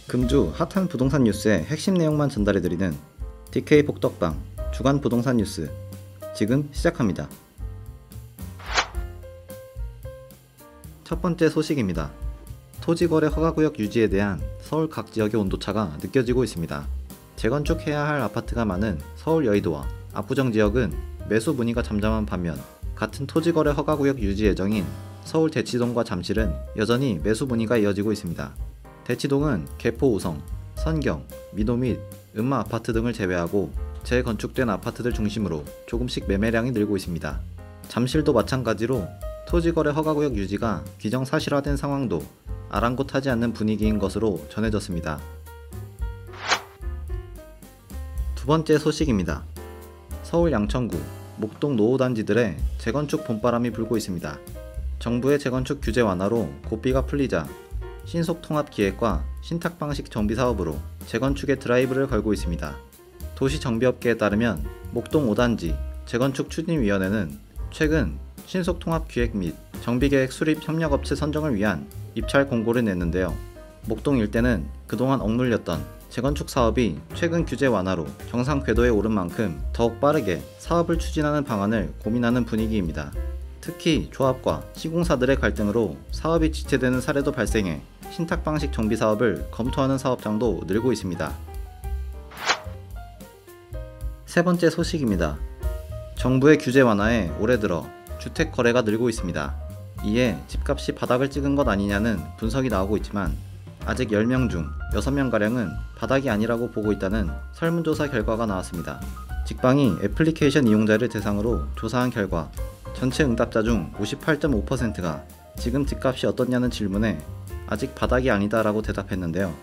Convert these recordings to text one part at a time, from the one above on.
금주 핫한 부동산 뉴스의 핵심 내용만 전달해드리는 DK 복덕방 주간 부동산 뉴스 지금 시작합니다. 첫 번째 소식입니다. 토지거래 허가구역 유지에 대한 서울 각 지역의 온도차가 느껴지고 있습니다. 재건축해야 할 아파트가 많은 서울 여의도와 압구정 지역은 매수 문의가 잠잠한 반면 같은 토지거래 허가구역 유지 예정인 서울 대치동과 잠실은 여전히 매수 문의가 이어지고 있습니다. 대치동은 개포 우성, 선경, 미도 및 음마 아파트 등을 제외하고 재건축된 아파트들 중심으로 조금씩 매매량이 늘고 있습니다. 잠실도 마찬가지로 토지거래 허가구역 유지가 기정사실화된 상황도 아랑곳하지 않는 분위기인 것으로 전해졌습니다. 두 번째 소식입니다. 서울 양천구, 목동 노후단지들의 재건축 봄바람이 불고 있습니다. 정부의 재건축 규제 완화로 고비가 풀리자 신속통합기획과 신탁방식 정비사업으로 재건축에 드라이브를 걸고 있습니다. 도시정비업계에 따르면 목동 5단지 재건축추진위원회는 최근 신속통합기획 및 정비계획 수립 협력업체 선정을 위한 입찰 공고를 냈는데요. 목동 일대는 그동안 억눌렸던 재건축 사업이 최근 규제 완화로 정상 궤도에 오른 만큼 더욱 빠르게 사업을 추진하는 방안을 고민하는 분위기입니다. 특히 조합과 시공사들의 갈등으로 사업이 지체되는 사례도 발생해 신탁방식 정비사업을 검토하는 사업장도 늘고 있습니다. 세 번째 소식입니다. 정부의 규제 완화에 올해 들어 주택 거래가 늘고 있습니다. 이에 집값이 바닥을 찍은 것 아니냐는 분석이 나오고 있지만 아직 10명 중 6명가량은 바닥이 아니라고 보고 있다는 설문조사 결과가 나왔습니다. 직방이 애플리케이션 이용자를 대상으로 조사한 결과 전체 응답자 중 58.5%가 지금 집값이 어떻냐는 질문에 아직 바닥이 아니다 라고 대답했는데요.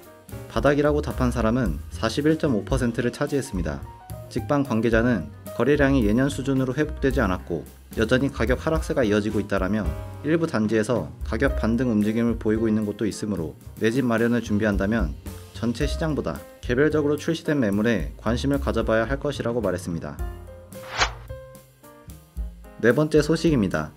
바닥이라고 답한 사람은 41.5%를 차지했습니다. 직방 관계자는 거래량이 예년 수준으로 회복되지 않았고 여전히 가격 하락세가 이어지고 있다라며 일부 단지에서 가격 반등 움직임을 보이고 있는 곳도 있으므로 내 집 마련을 준비한다면 전체 시장보다 개별적으로 출시된 매물에 관심을 가져봐야 할 것이라고 말했습니다. 네 번째 소식입니다.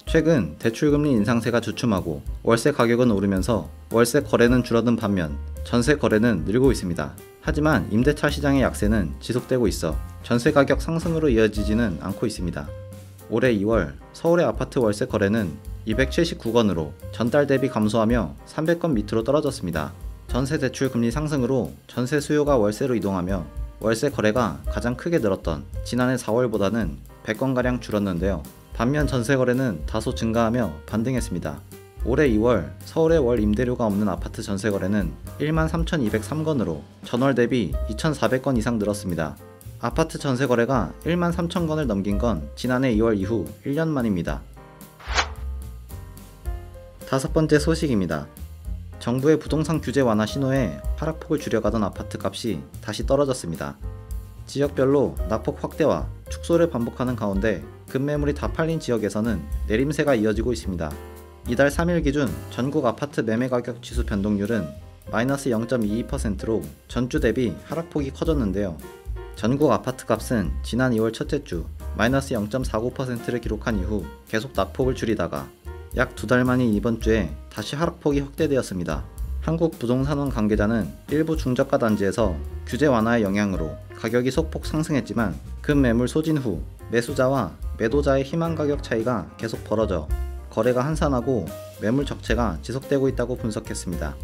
최근 대출금리 인상세가 주춤하고 월세 가격은 오르면서 월세 거래는 줄어든 반면 전세 거래는 늘고 있습니다. 하지만 임대차 시장의 약세는 지속되고 있어 전세 가격 상승으로 이어지지는 않고 있습니다. 올해 2월 서울의 아파트 월세 거래는 279건으로 전달 대비 감소하며 300건 밑으로 떨어졌습니다. 전세 대출 금리 상승으로 전세 수요가 월세로 이동하며 월세 거래가 가장 크게 늘었던 지난해 4월보다는 100건가량 줄었는데요. 반면 전세 거래는 다소 증가하며 반등했습니다. 올해 2월 서울의 월 임대료가 없는 아파트 전세 거래는 13,203건으로 전월 대비 2,400건 이상 늘었습니다. 아파트 전세 거래가 13,000건을 넘긴 건 지난해 2월 이후 1년 만입니다. 다섯 번째 소식입니다. 정부의 부동산 규제 완화 신호에 하락폭을 줄여가던 아파트 값이 다시 떨어졌습니다. 지역별로 낙폭 확대와 축소를 반복하는 가운데 급매물이 다 팔린 지역에서는 내림세가 이어지고 있습니다. 이달 3일 기준 전국 아파트 매매가격 지수 변동률은 마이너스 0.22%로 전주 대비 하락폭이 커졌는데요. 전국 아파트 값은 지난 2월 첫째 주 마이너스 0.49%를 기록한 이후 계속 낙폭을 줄이다가 약 2달 만인 이번 주에 다시 하락폭이 확대되었습니다. 한국부동산원 관계자는 일부 중저가 단지에서 규제 완화의 영향으로 가격이 소폭 상승했지만 급매물 소진 후 매수자와 매도자의 희망 가격 차이가 계속 벌어져 거래가 한산하고 매물 적체가 지속되고 있다고 분석했습니다.